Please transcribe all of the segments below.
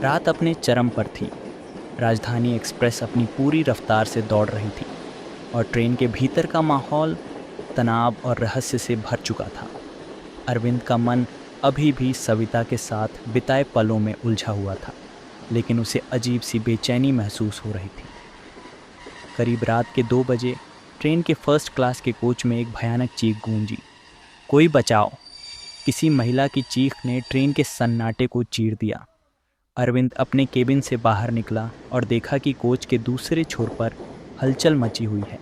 रात अपने चरम पर थी। राजधानी एक्सप्रेस अपनी पूरी रफ्तार से दौड़ रही थी और ट्रेन के भीतर का माहौल तनाव और रहस्य से भर चुका था। अरविंद का मन अभी भी सविता के साथ बिताए पलों में उलझा हुआ था, लेकिन उसे अजीब सी बेचैनी महसूस हो रही थी। करीब रात के 2 बजे ट्रेन के फर्स्ट क्लास के कोच में एक भयानक चीख गूंजी, कोई बचाओ। किसी महिला की चीख ने ट्रेन के सन्नाटे को चीर दिया। अरविंद अपने केबिन से बाहर निकला और देखा कि कोच के दूसरे छोर पर हलचल मची हुई है।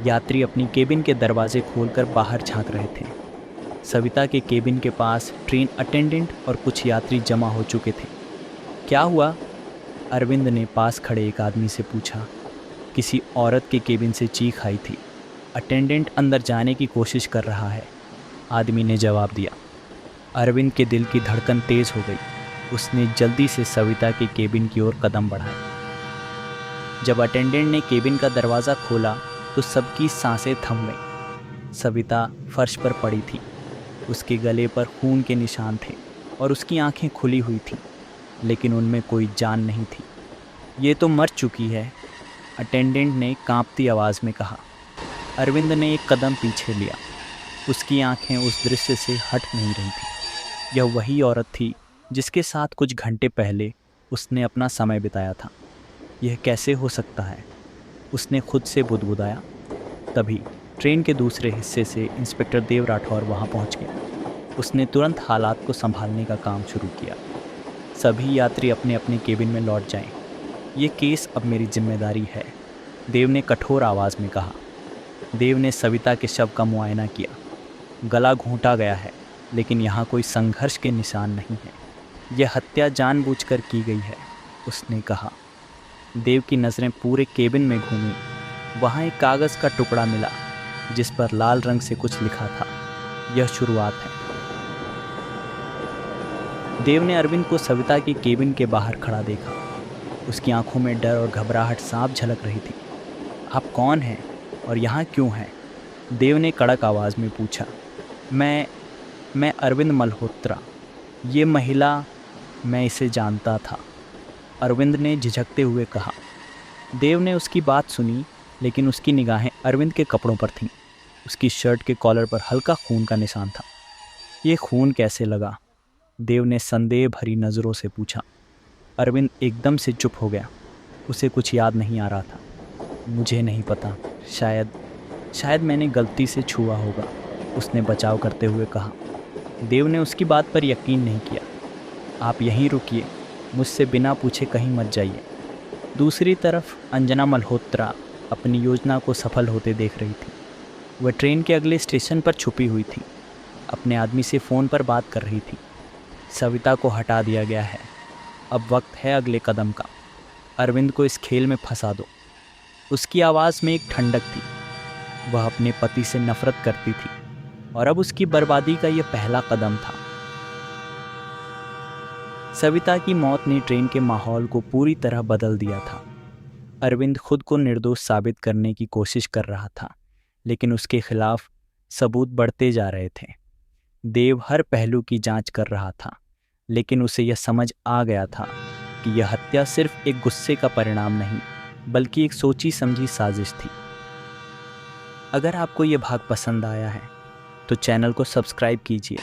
यात्री अपनी केबिन के दरवाजे खोलकर बाहर झांक रहे थे। सविता के केबिन के पास ट्रेन अटेंडेंट और कुछ यात्री जमा हो चुके थे। क्या हुआ? अरविंद ने पास खड़े एक आदमी से पूछा। किसी औरत के केबिन से चीख आई थी। अटेंडेंट अंदर जाने की कोशिश कर रहा है, आदमी ने जवाब दिया। अरविंद के दिल की धड़कन तेज हो गई। उसने जल्दी से सविता के केबिन की ओर कदम बढ़ाए। जब अटेंडेंट ने केबिन का दरवाज़ा खोला तो सबकी सांसें थम गईं। सविता फर्श पर पड़ी थी। उसके गले पर खून के निशान थे और उसकी आंखें खुली हुई थीं, लेकिन उनमें कोई जान नहीं थी। ये तो मर चुकी है, अटेंडेंट ने कांपती आवाज़ में कहा। अरविंद ने एक कदम पीछे लिया। उसकी आंखें उस दृश्य से हट नहीं रही थीं। यह वही औरत थी जिसके साथ कुछ घंटे पहले उसने अपना समय बिताया था। यह कैसे हो सकता है? उसने खुद से बुदबुदाया। तभी ट्रेन के दूसरे हिस्से से इंस्पेक्टर देव राठौर वहां पहुंच गया। उसने तुरंत हालात को संभालने का काम शुरू किया। सभी यात्री अपने अपने केबिन में लौट जाएं। ये केस अब मेरी जिम्मेदारी है, देव ने कठोर आवाज़ में कहा। देव ने सविता के शव का मुआयना किया। गला घोंटा गया है, लेकिन यहाँ कोई संघर्ष के निशान नहीं है। यह हत्या जानबूझकर की गई है, उसने कहा। देव की नज़रें पूरे केबिन में घूमीं। वहाँ एक कागज़ का टुकड़ा मिला जिस पर लाल रंग से कुछ लिखा था। यह शुरुआत है। देव ने अरविंद को सविता के केबिन के बाहर खड़ा देखा। उसकी आंखों में डर और घबराहट साफ झलक रही थी। आप कौन हैं और यहाँ क्यों हैं? देव ने कड़क आवाज़ में पूछा। मैं अरविंद मल्होत्रा। ये महिला, मैं इसे जानता था, अरविंद ने झिझकते हुए कहा। देव ने उसकी बात सुनी, लेकिन उसकी निगाहें अरविंद के कपड़ों पर थीं। उसकी शर्ट के कॉलर पर हल्का खून का निशान था। ये खून कैसे लगा? देव ने संदेह भरी नज़रों से पूछा। अरविंद एकदम से चुप हो गया। उसे कुछ याद नहीं आ रहा था। मुझे नहीं पता, शायद मैंने गलती से छुआ होगा, उसने बचाव करते हुए कहा। देव ने उसकी बात पर यकीन नहीं किया। आप यहीं रुकिए, मुझसे बिना पूछे कहीं मत जाइए। दूसरी तरफ अंजना मल्होत्रा अपनी योजना को सफल होते देख रही थी। वह ट्रेन के अगले स्टेशन पर छुपी हुई थी। अपने आदमी से फ़ोन पर बात कर रही थी। सविता को हटा दिया गया है, अब वक्त है अगले कदम का। अरविंद को इस खेल में फंसा दो। उसकी आवाज़ में एक ठंडक थी। वह अपने पति से नफरत करती थी और अब उसकी बर्बादी का यह पहला कदम था। सविता की मौत ने ट्रेन के माहौल को पूरी तरह बदल दिया था। अरविंद खुद को निर्दोष साबित करने की कोशिश कर रहा था, लेकिन उसके खिलाफ सबूत बढ़ते जा रहे थे। देव हर पहलू की जांच कर रहा था, लेकिन उसे यह समझ आ गया था कि यह हत्या सिर्फ एक गुस्से का परिणाम नहीं, बल्कि एक सोची समझी साजिश थी। अगर आपको यह भाग पसंद आया है तो चैनल को सब्सक्राइब कीजिए।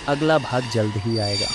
अगला भाग जल्द ही आएगा।